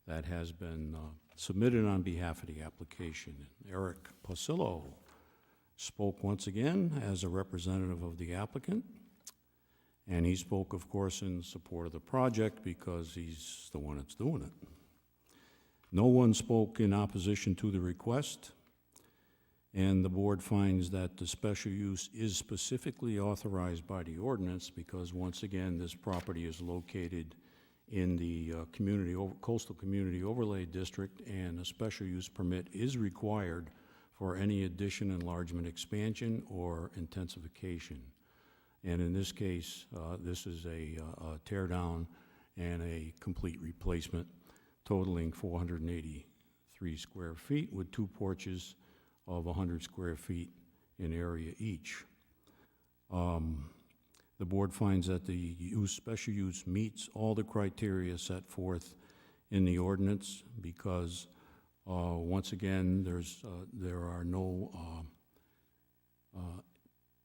that has been submitted on behalf of the application. Eric Pasillo spoke once again as a representative of the applicant, And he spoke, of course, in support of the project because he's the one that's doing it. No one spoke in opposition to the request, and the board finds that the special use is specifically authorized by the ordinance because, once again, this property is located in the coastal community overlay district, and a special use permit is required for any addition, enlargement, expansion, or intensification. And in this case, this is a tear down and a complete replacement totaling 483 square feet with 2 porches of 100 square feet in area each. The board finds that the special use meets all the criteria set forth in the ordinance because, once again, there are no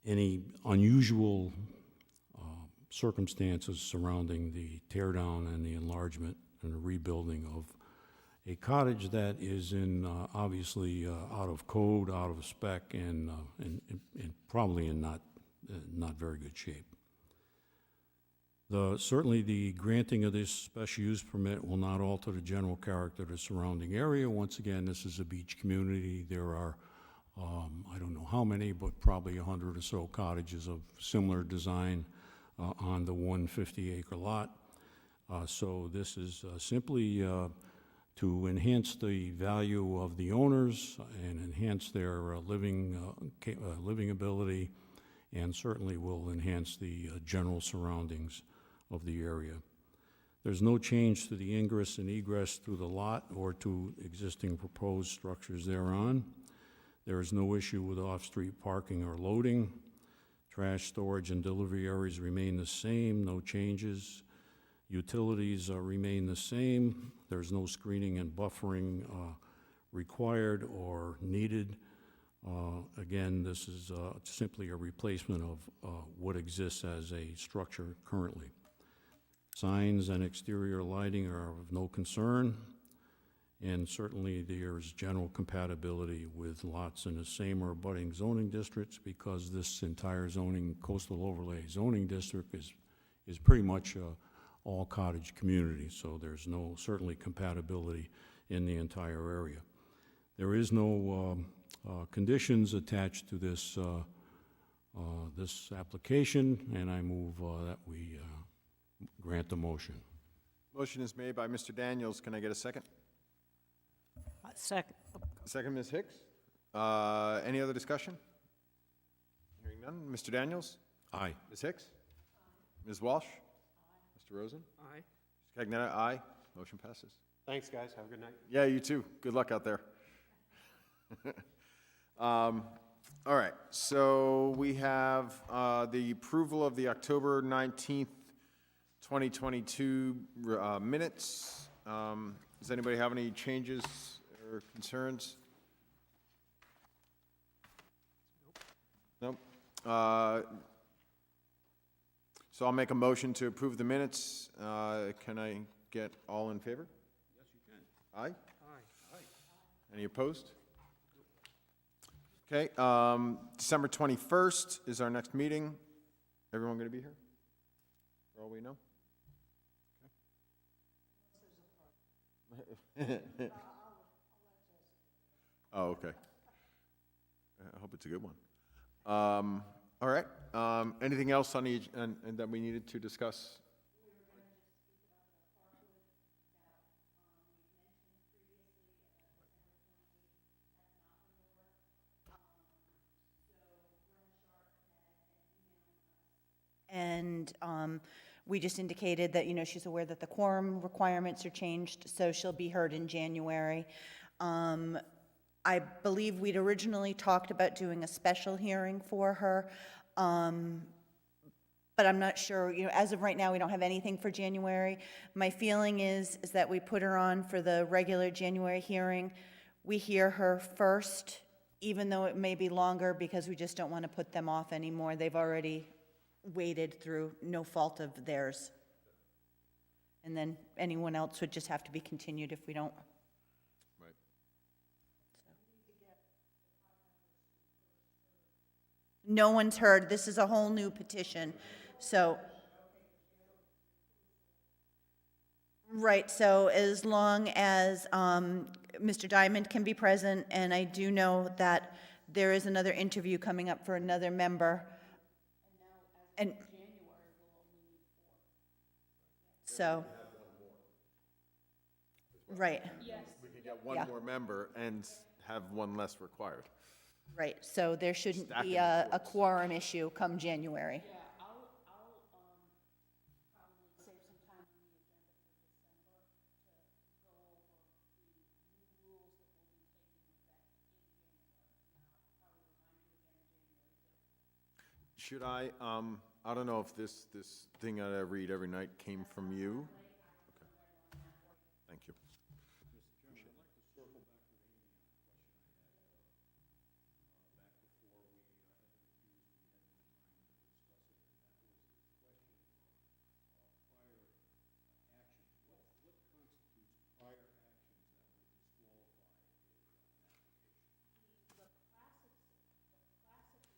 any unusual circumstances surrounding the tear down and the enlargement and the rebuilding of a cottage that is in obviously out of code, out of spec, and probably in not very good shape. Certainly the granting of this special use permit will not alter the general character of the surrounding area. Once again, this is a beach community. There are, I don't know how many, but probably 100 or so cottages of similar design on the 150-acre lot. So this is simply to enhance the value of the owners and enhance their living ability, and certainly will enhance the general surroundings of the area. There's no change to the ingress and egress through the lot or to existing proposed structures thereon. There is no issue with off-street parking or loading. Trash storage and delivery areas remain the same, no changes. Utilities remain the same. There's no screening and buffering required or needed. Again, this is simply a replacement of what exists as a structure currently. Signs and exterior lighting are of no concern, and certainly there's general compatibility with lots in the same or abutting zoning districts because this entire coastal overlay zoning district is pretty much all cottage community, so there's certainly compatibility in the entire area. There is no conditions attached to this application, and I move that we grant the motion. Motion is made by Mr. Daniels. Can I get a second? Second. Second, Ms. Hicks. Any other discussion? Hearing none. Mr. Daniels? Aye. Ms. Hicks? Ms. Walsh? Mr. Rosen? Aye. Mr. Cagnetta, aye. Motion passes. Thanks, guys. Have a good night. Yeah, you too. Good luck out there. All right, so we have the approval of the October 19th, 2022 minutes. Does anybody have any changes or concerns? Nope. So I'll make a motion to approve the minutes. Can I get all in favor? Yes, you can. Aye? Aye. Any opposed? Okay, December 21st is our next meeting. Everyone going to be here? For all we know? Okay. Oh, okay. I hope it's a good one. All right. Anything else on and that we needed to discuss? And we just indicated that, she's aware that the quorum requirements are changed, so she'll be heard in January. I believe we'd originally talked about doing a special hearing for her, but I'm not sure, as of right now, we don't have anything for January. My feeling is that we put her on for the regular January hearing. We hear her first, even though it may be longer, because we just don't want to put them off anymore. They've already waited through no fault of theirs. And then anyone else would just have to be continued if we don't. Right. No one's heard. This is a whole new petition. So Right, so as long as Mr. Diamond can be present, and I do know that there is another interview coming up for another member. And so. Right. We could get one Yeah. more member and have one less required. Right, so there shouldn't Stacking be the a quorum issue come January. Should I don't know if this thing that I read every night came from you. Okay. Thank you.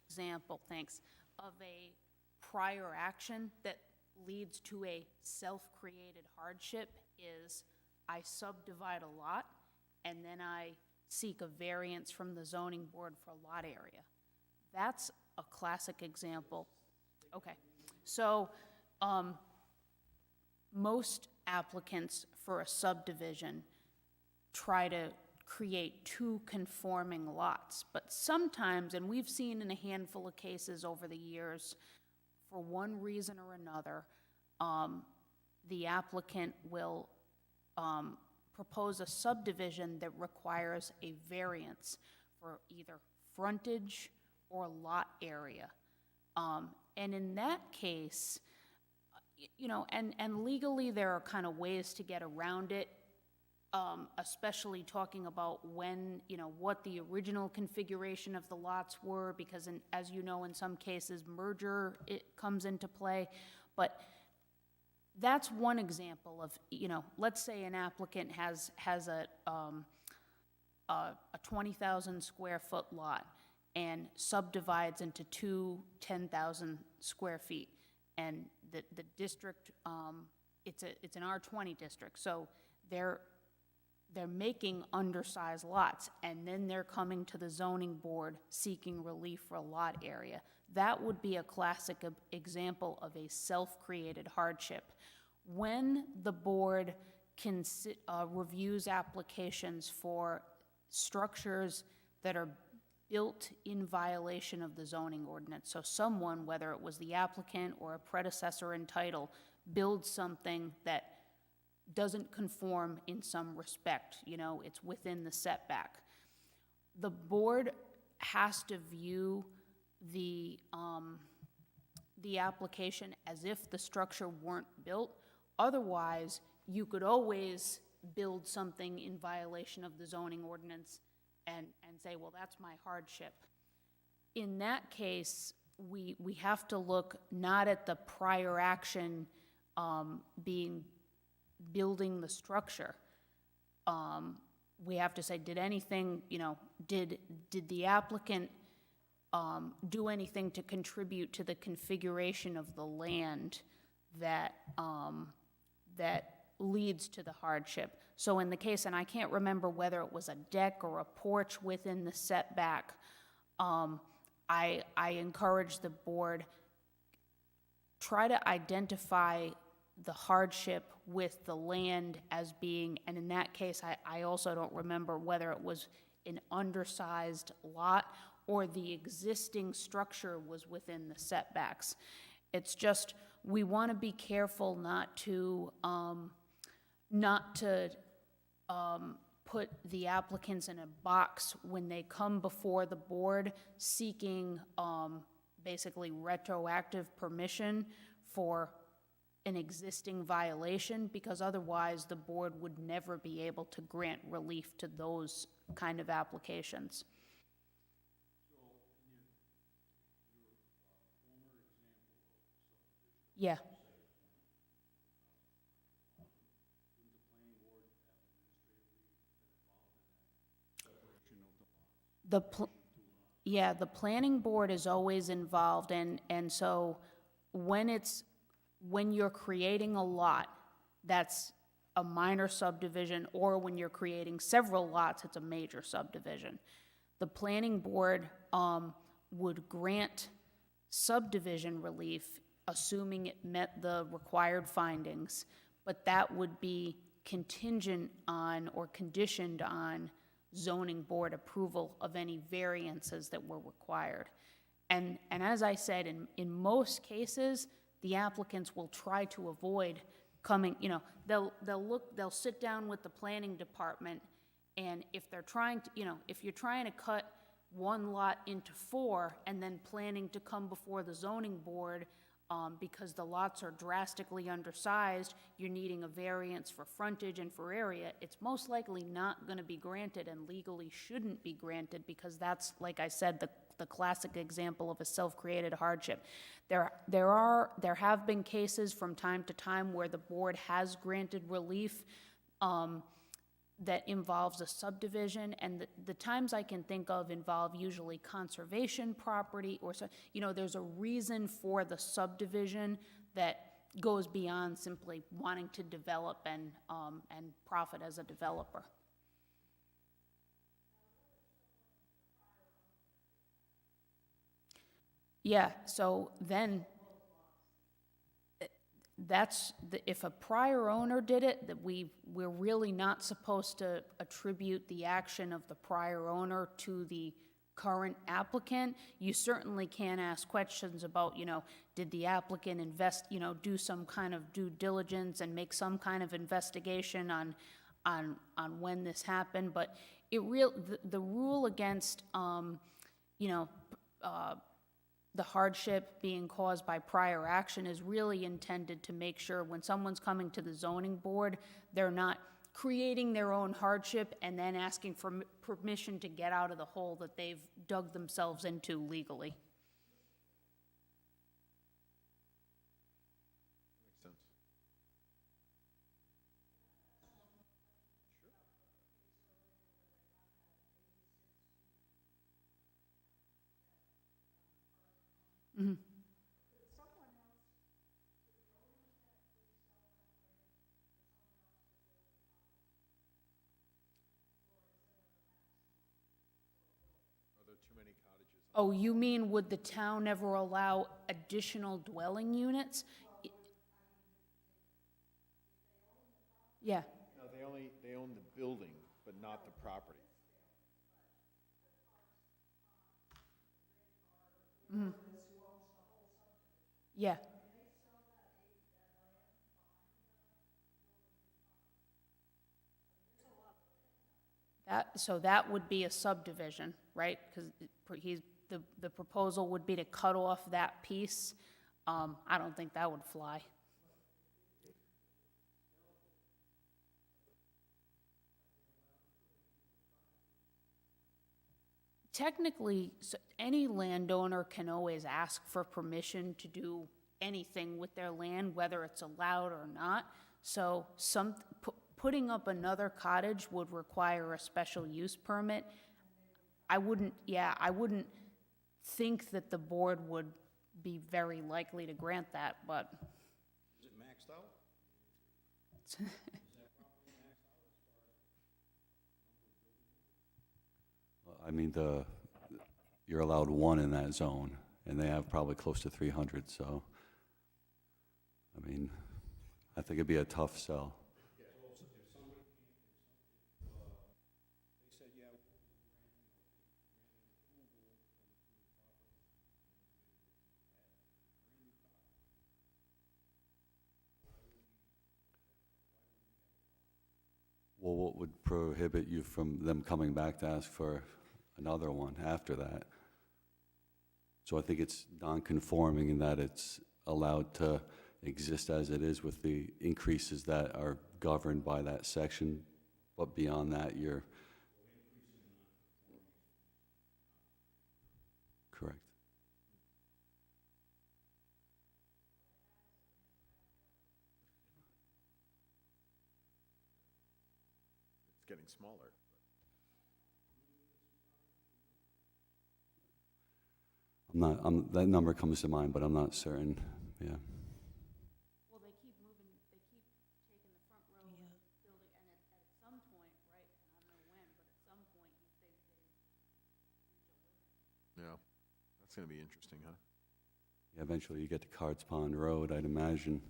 Example, thanks, of a prior action that leads to a self-created hardship is I subdivide a lot, and then I seek a variance from the zoning board for lot area. That's a classic example. Okay, so, most applicants for a subdivision try to create two conforming lots, but sometimes, and we've seen in a handful of cases over the years, for one reason or another, the applicant will propose a subdivision that requires a variance for either frontage or lot area. And in that case, you know, and legally there are kind of ways to get around it, especially talking about when, you know, what the original configuration of the lots were, because as you know, in some cases, merger, it comes into play. But that's one example of, you know, let's say an applicant has a 20,000 square foot lot and subdivides into two 10,000 square feet. And the district, it's an R20 district, so they're making undersized lots, and then they're coming to the zoning board seeking relief for a lot area. That would be a classic example of a self-created hardship. When the board reviews applications for structures that are built in violation of the zoning ordinance, so someone, whether it was the applicant or a predecessor in title, builds something that doesn't conform in some respect, you know, it's within the setback. The board has to view the application as if the structure weren't built. Otherwise, you could always build something in violation of the zoning ordinance and say, well, that's my hardship. In that case, we have to look not at the prior action being building the structure. We have to say, did anything, you know, did the applicant do anything to contribute to the configuration of the land that leads to the hardship? So in the case, and I can't remember whether it was a deck or a porch within the setback, I encourage the board, try to identify the hardship with the land as being, and in that case, I also don't remember whether it was an undersized lot or the existing structure was within the setbacks. It's just, we want to be careful not to put the applicants in a box when they come before the board seeking basically retroactive permission for an existing violation, because otherwise the board would never be able to grant relief to those kind of applications. Yeah. Yeah, the planning board is always involved, and so when you're creating a lot that's a minor subdivision, or when you're creating several lots, it's a major subdivision. The planning board would grant subdivision relief, assuming it met the required findings, but that would be contingent on or conditioned on zoning board approval of any variances that were required. And as I said, in most cases, the applicants will try to avoid coming, you know, they'll sit down with the planning department, and if they're trying to, you know, if you're trying to cut one lot into 4 and then planning to come before the zoning board because the lots are drastically undersized, you're needing a variance for frontage and for area, it's most likely not going to be granted and legally shouldn't be granted, because that's, like I said, the classic example of a self-created hardship. There have been cases from time to time where the board has granted relief that involves a subdivision, and the times I can think of involve usually conservation property, or, you know, there's a reason for the subdivision that goes beyond simply wanting to develop and profit as a developer. Yeah, so then, if a prior owner did it, that we're really not supposed to attribute the action of the prior owner to the current applicant. You certainly can ask questions about, you know, did the applicant do some kind of due diligence and make some kind of investigation on when this happened, but the rule against, the hardship being caused by prior action is really intended to make sure when someone's coming to the zoning board, they're not creating their own hardship and then asking for permission to get out of the hole that they've dug themselves into legally. Makes sense. Are there too many cottages? Oh, you mean, would the town ever allow additional dwelling units? Yeah. No, they own the building, but not the property. Yeah. So that would be a subdivision, right? Because the proposal would be to cut off that piece. I don't think that would fly. Technically, any landowner can always ask for permission to do anything with their land, whether it's allowed or not. So putting up another cottage would require a special use permit. I wouldn't think that the board would be very likely to grant that, but. Is it maxed out? I mean, you're allowed 1 in that zone, and they have probably close to 300, so, I mean, I think it'd be a tough sell. Well, what would prohibit you from them coming back to ask for another one after that? So I think it's non-conforming in that it's allowed to exist as it is with the increases that are governed by that section, but beyond that, you're correct. It's getting smaller. That number comes to mind, but I'm not certain, yeah. Well, they keep taking the front row gonna be interesting, huh? Yeah, eventually you get to Cards Pond Road, I'd imagine.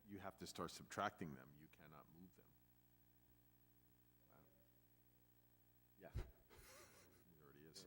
You have to start subtracting them. You cannot move them. Yeah. It already is.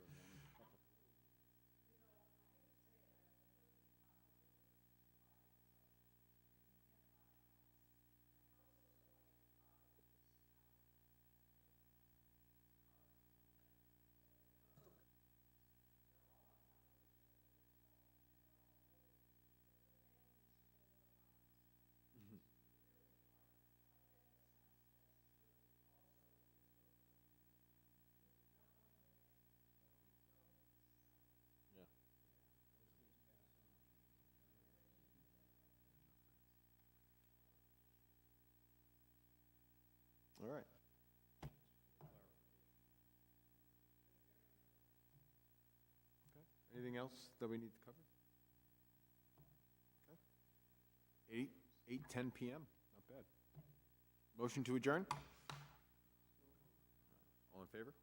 All right. Okay. Anything else that we need to cover? Okay. 8:10 PM, not bad. Motion to adjourn? All in favor?